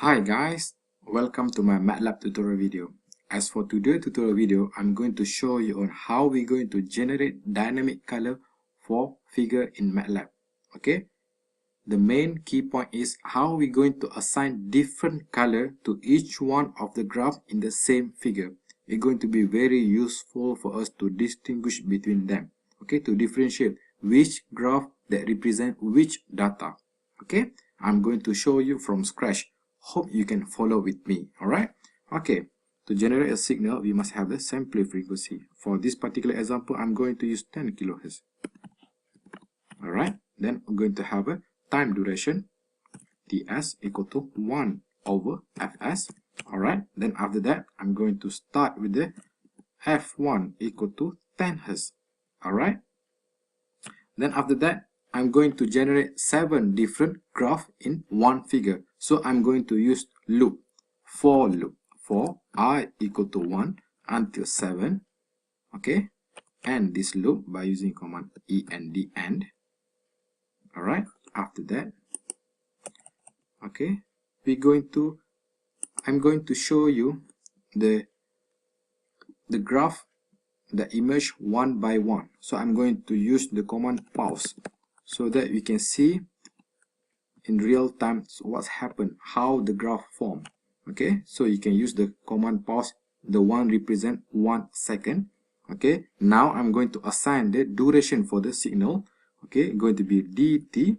Hi guys, welcome to my Matlab tutorial video. As for today's tutorial video, I'm going to show you on how we're going to generate dynamic color for figure in Matlab. Okay, the main key point is how we're going to assign different color to each one of the graph in the same figure. It's going to be very useful for us to distinguish between them. Okay, to differentiate which graph that represent which data. Okay, I'm going to show you from scratch. Hope you can follow with me. Alright, okay, to generate a signal we must have the sample frequency. For this particular example, I'm going to use 10 kilohertz. Alright, then I'm going to have a time duration ts equal to 1 over fs. Alright, then after that I'm going to start with the f1 equal to 10 hertz. Alright, then after that I'm going to generate 7 different graphs in one figure. So I'm going to use loop, for loop, for I equal to 1 until 7. Okay, and this loop by using command end. Alright, after that, okay, I'm going to show you the graph that emerge one by one. So I'm going to use the command pause so that we can see in real time what's happened, how the graph form. Okay, so you can use the command pause. The one represent 1 second. Okay, now I'm going to assign the duration for the signal. Okay, going to be dt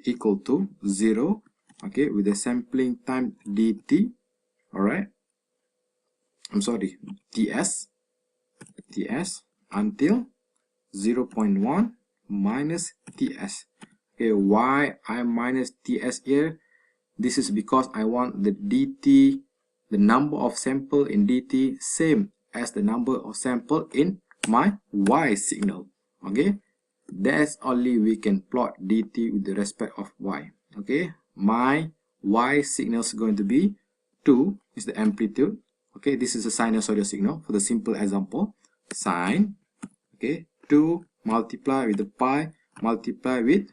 equal to 0. Okay, with the sampling time dt. All right, I'm sorry, ts until 0.1 minus ts. Okay, why I minus ts here? This is because I want the dt, the number of sample in dt, same as the number of sample in my y signal. Okay, that's only we can plot dt with the respect of y. Okay, my y signal is going to be 2 is the amplitude. Okay, this is a sinusoidal signal. For the simple example, sine, okay, 2 multiply with the pi multiply with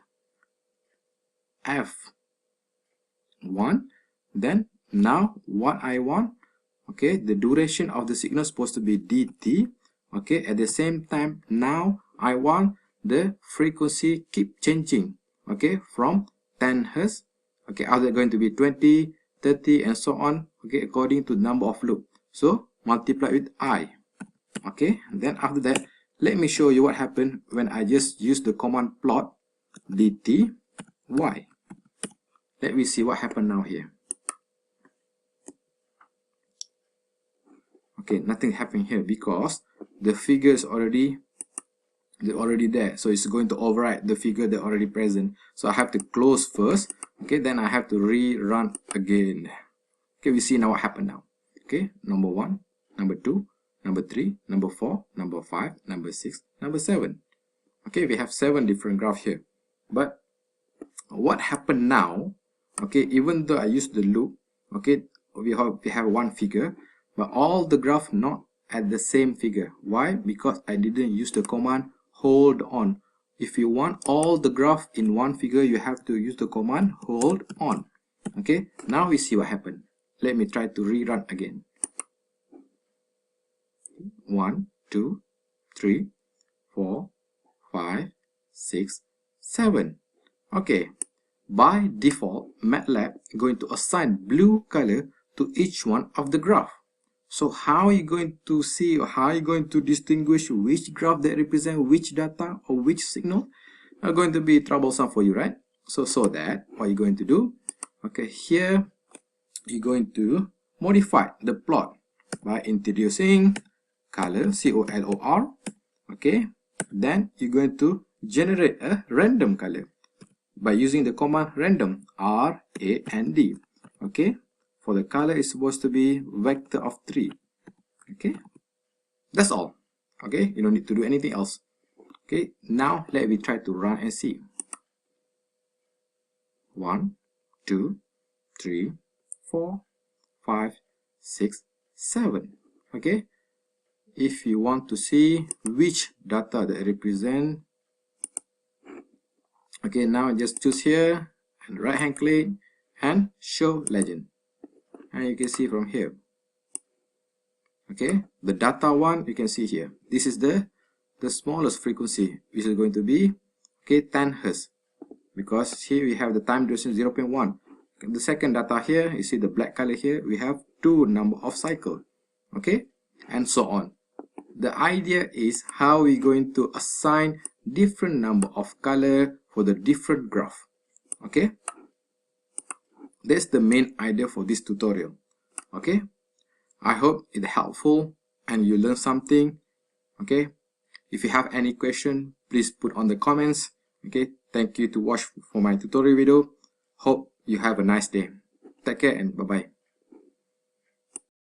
f1. Then now what I want, okay, the duration of the signal is supposed to be dt. Okay, at the same time now I want the frequency keep changing, okay, from 10 hertz, okay, either going to be 20, 30 and so on, okay, according to the number of loop. So multiply with I. Okay, then after that let me show you what happened when I just use the command plot dt y. Let me see what happened now here. Okay, nothing happened here because the figure is already there, so it's going to override the figure that already present. So I have to close first. Okay, then I have to rerun again. Okay, we see now what happened now. Okay, number 1, number 2, number 3, number 4, number 5, number 6, number 7. Okay, we have 7 different graphs here. But what happened now? Okay, even though I use the loop, okay, we have one figure, but all the graph not at the same figure. Why? Because I didn't use the command hold on. If you want all the graph in one figure, you have to use the command hold on. Okay, now we see what happened. Let me try to rerun again. 1, 2, 3, 4, 5, 6, 7. Okay, by default Matlab going to assign blue color to each one of the graph. So how are you going to see, or how are you going to distinguish which graph that represent which data or which signal? Are going to be troublesome for you, right? So that what you're going to do, okay, here you're going to modify the plot by introducing color, color. Okay, then you're going to generate a random color by using the command random, R-A-N-D. Okay, for the color is supposed to be vector of 3. Okay, that's all. Okay, you don't need to do anything else. Okay, now let me try to run and see. 1, 2, 3, 4, 5, 6, 7. Okay, if you want to see which data that represent, okay, now just choose here and right hand click and show legend. and you can see from here. Okay, the data one you can see here. This is the smallest frequency, which is going to be 10 Hz, because here we have the time duration 0.1. The second data here, you see the black color here, we have 2 number of cycle, okay, and so on. The idea is how we're going to assign different number of color for the different graph. Okay, that's the main idea for this tutorial. Okay, I hope it's helpful and you learn something. Okay, if you have any question, please put on the comments. Okay, thank you to watch for my tutorial video. Hope you have a nice day. Take care and bye bye.